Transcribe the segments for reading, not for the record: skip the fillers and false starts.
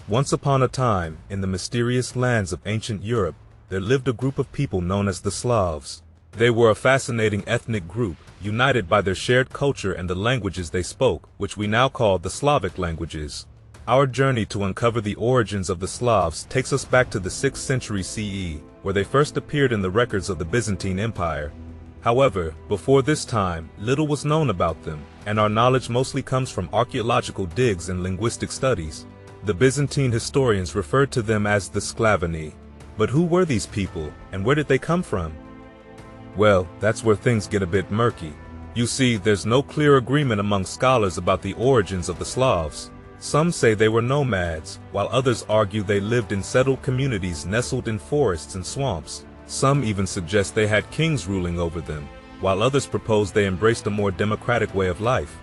Once upon a time, in the mysterious lands of ancient Europe, there lived a group of people known as the Slavs. They were a fascinating ethnic group, united by their shared culture and the languages they spoke, which we now call the Slavic languages. Our journey to uncover the origins of the Slavs takes us back to the 6th century CE, where they first appeared in the records of the Byzantine Empire. However, before this time, little was known about them, and our knowledge mostly comes from archaeological digs and linguistic studies. The Byzantine historians referred to them as the Sclaveni. But who were these people, and where did they come from? Well, that's where things get a bit murky. You see, there's no clear agreement among scholars about the origins of the Slavs. Some say they were nomads, while others argue they lived in settled communities nestled in forests and swamps. Some even suggest they had kings ruling over them, while others propose they embraced a more democratic way of life.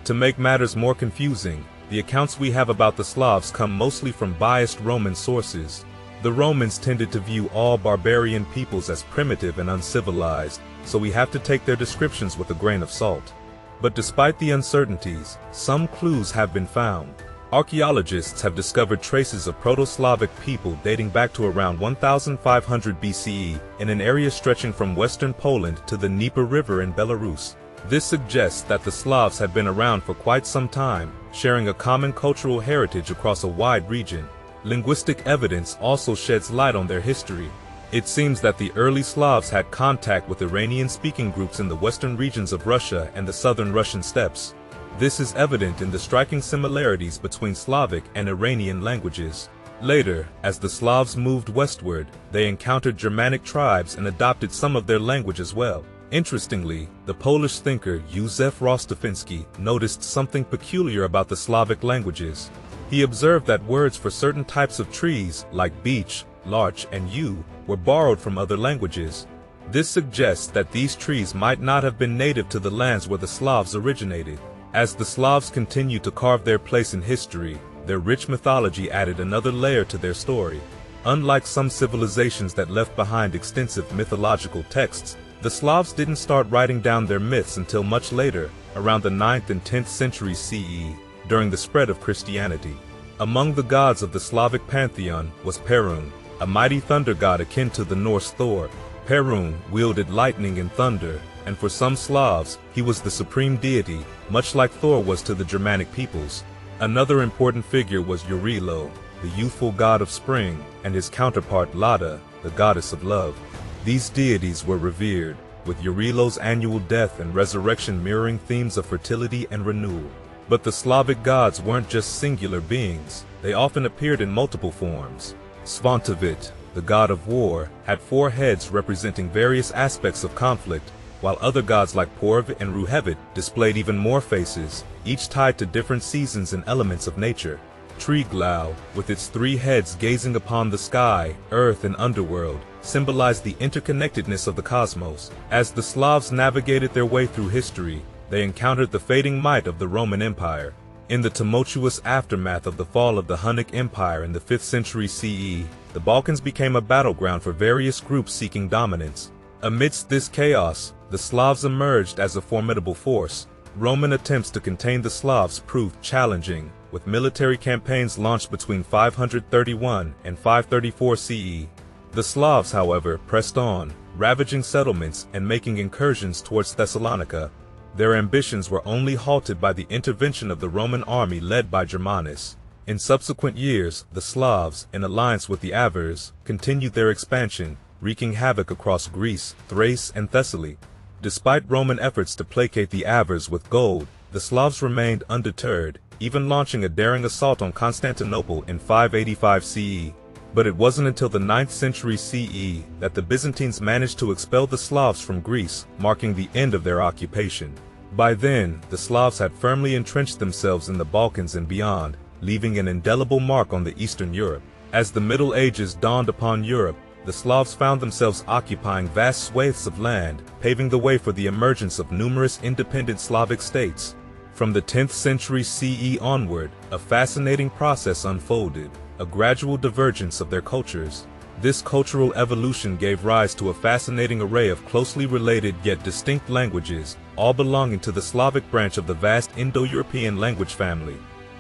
To make matters more confusing, the accounts we have about the Slavs come mostly from biased Roman sources. The Romans tended to view all barbarian peoples as primitive and uncivilized, so we have to take their descriptions with a grain of salt. But despite the uncertainties, some clues have been found. Archaeologists have discovered traces of Proto-Slavic people dating back to around 1500 BCE in an area stretching from western Poland to the Dnieper River in Belarus. This suggests that the Slavs had been around for quite some time, sharing a common cultural heritage across a wide region. Linguistic evidence also sheds light on their history. It seems that the early Slavs had contact with Iranian-speaking groups in the western regions of Russia and the southern Russian steppes. This is evident in the striking similarities between Slavic and Iranian languages. Later, as the Slavs moved westward, they encountered Germanic tribes and adopted some of their language as well. Interestingly, the Polish thinker Józef Rostofinski noticed something peculiar about the Slavic languages. He observed that words for certain types of trees, like beech, larch, and yew, were borrowed from other languages. This suggests that these trees might not have been native to the lands where the Slavs originated. As the Slavs continued to carve their place in history, their rich mythology added another layer to their story. Unlike some civilizations that left behind extensive mythological texts, the Slavs didn't start writing down their myths until much later, around the 9th and 10th centuries CE, during the spread of Christianity. Among the gods of the Slavic pantheon was Perun, a mighty thunder god akin to the Norse Thor. Perun wielded lightning and thunder, and for some Slavs, he was the supreme deity, much like Thor was to the Germanic peoples. Another important figure was Eurilo, the youthful god of spring, and his counterpart Lada, the goddess of love. These deities were revered, with Eurilo's annual death and resurrection mirroring themes of fertility and renewal. But the Slavic gods weren't just singular beings, they often appeared in multiple forms. Svantovit, the god of war, had 4 heads representing various aspects of conflict, while other gods like Porv and Ruhevit displayed even more faces, each tied to different seasons and elements of nature. Triglav, with its 3 heads gazing upon the sky, earth, and underworld, symbolized the interconnectedness of the cosmos. As the Slavs navigated their way through history, they encountered the fading might of the Roman Empire. In the tumultuous aftermath of the fall of the Hunnic Empire in the 5th century CE, the Balkans became a battleground for various groups seeking dominance. Amidst this chaos, the Slavs emerged as a formidable force. Roman attempts to contain the Slavs proved challenging, with military campaigns launched between 531 and 534 CE. The Slavs, however, pressed on, ravaging settlements and making incursions towards Thessalonica. Their ambitions were only halted by the intervention of the Roman army led by Germanus. In subsequent years, the Slavs, in alliance with the Avars, continued their expansion, wreaking havoc across Greece, Thrace, and Thessaly. Despite Roman efforts to placate the Avars with gold, the Slavs remained undeterred, even launching a daring assault on Constantinople in 585 CE. But it wasn't until the 9th century CE that the Byzantines managed to expel the Slavs from Greece, marking the end of their occupation. By then, the Slavs had firmly entrenched themselves in the Balkans and beyond, leaving an indelible mark on the Eastern Europe. As the Middle Ages dawned upon Europe, the Slavs found themselves occupying vast swathes of land, paving the way for the emergence of numerous independent Slavic states. From the 10th century CE onward, a fascinating process unfolded, a gradual divergence of their cultures. This cultural evolution gave rise to a fascinating array of closely related yet distinct languages, all belonging to the Slavic branch of the vast Indo-European language family.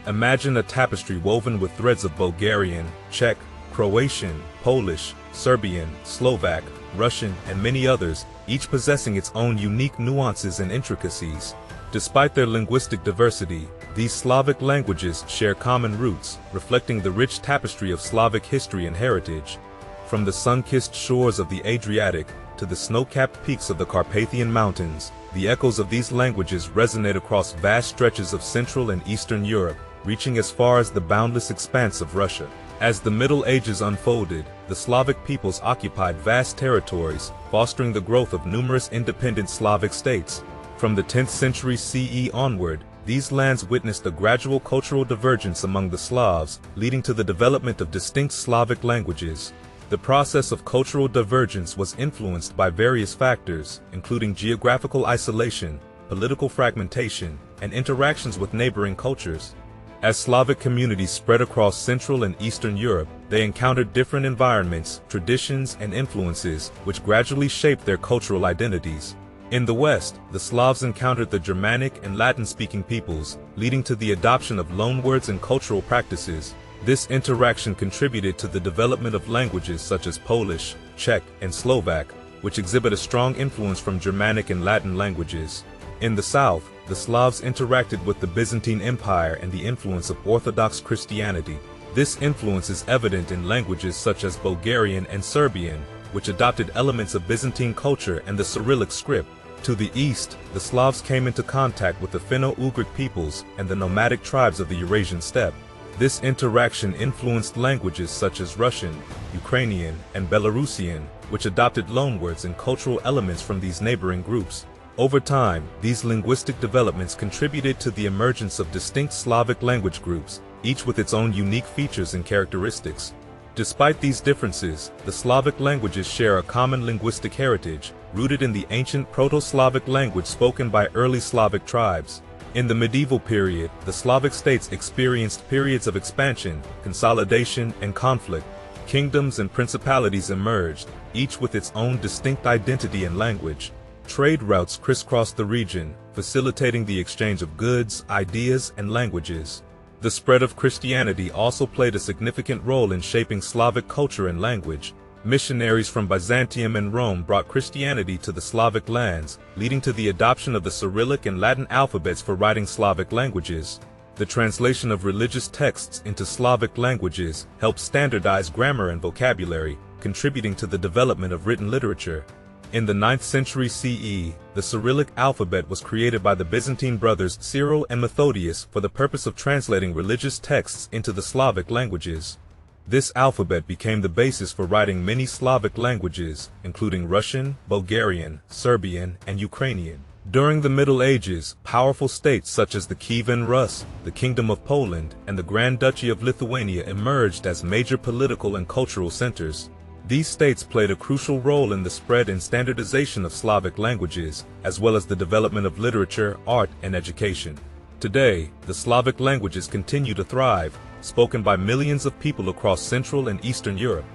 Imagine a tapestry woven with threads of Bulgarian, Czech, Croatian, Polish, Serbian, Slovak, Russian, and many others, each possessing its own unique nuances and intricacies. Despite their linguistic diversity, these Slavic languages share common roots, reflecting the rich tapestry of Slavic history and heritage. From the sun-kissed shores of the Adriatic to the snow-capped peaks of the Carpathian Mountains, the echoes of these languages resonate across vast stretches of Central and Eastern Europe, reaching as far as the boundless expanse of Russia. As the Middle Ages unfolded, the Slavic peoples occupied vast territories, fostering the growth of numerous independent Slavic states. From the 10th century CE onward, these lands witnessed a gradual cultural divergence among the Slavs, leading to the development of distinct Slavic languages. The process of cultural divergence was influenced by various factors, including geographical isolation, political fragmentation, and interactions with neighboring cultures. As Slavic communities spread across Central and Eastern Europe, they encountered different environments, traditions, and influences, which gradually shaped their cultural identities. In the West, the Slavs encountered the Germanic and Latin-speaking peoples, leading to the adoption of loanwords and cultural practices. This interaction contributed to the development of languages such as Polish, Czech, and Slovak, which exhibit a strong influence from Germanic and Latin languages. In the South, the Slavs interacted with the Byzantine Empire and the influence of Orthodox Christianity. This influence is evident in languages such as Bulgarian and Serbian, which adopted elements of Byzantine culture and the Cyrillic script. To the east, the Slavs came into contact with the Finno-Ugric peoples and the nomadic tribes of the Eurasian steppe. This interaction influenced languages such as Russian, Ukrainian, and Belarusian, which adopted loanwords and cultural elements from these neighboring groups. Over time, these linguistic developments contributed to the emergence of distinct Slavic language groups, each with its own unique features and characteristics. Despite these differences, the Slavic languages share a common linguistic heritage, rooted in the ancient Proto-Slavic language spoken by early Slavic tribes. In the medieval period, the Slavic states experienced periods of expansion, consolidation, and conflict. Kingdoms and principalities emerged, each with its own distinct identity and language. Trade routes crisscrossed the region, facilitating the exchange of goods, ideas, and languages. The spread of Christianity also played a significant role in shaping Slavic culture and language. Missionaries from Byzantium and Rome brought Christianity to the Slavic lands, leading to the adoption of the Cyrillic and Latin alphabets for writing Slavic languages. The translation of religious texts into Slavic languages helped standardize grammar and vocabulary, contributing to the development of written literature. In the 9th century CE, the Cyrillic alphabet was created by the Byzantine brothers Cyril and Methodius for the purpose of translating religious texts into the Slavic languages. This alphabet became the basis for writing many Slavic languages, including Russian, Bulgarian, Serbian, and Ukrainian. During the Middle Ages, powerful states such as the Kievan Rus, the Kingdom of Poland, and the Grand Duchy of Lithuania emerged as major political and cultural centers. These states played a crucial role in the spread and standardization of Slavic languages, as well as the development of literature, art, and education. Today, the Slavic languages continue to thrive, spoken by millions of people across Central and Eastern Europe.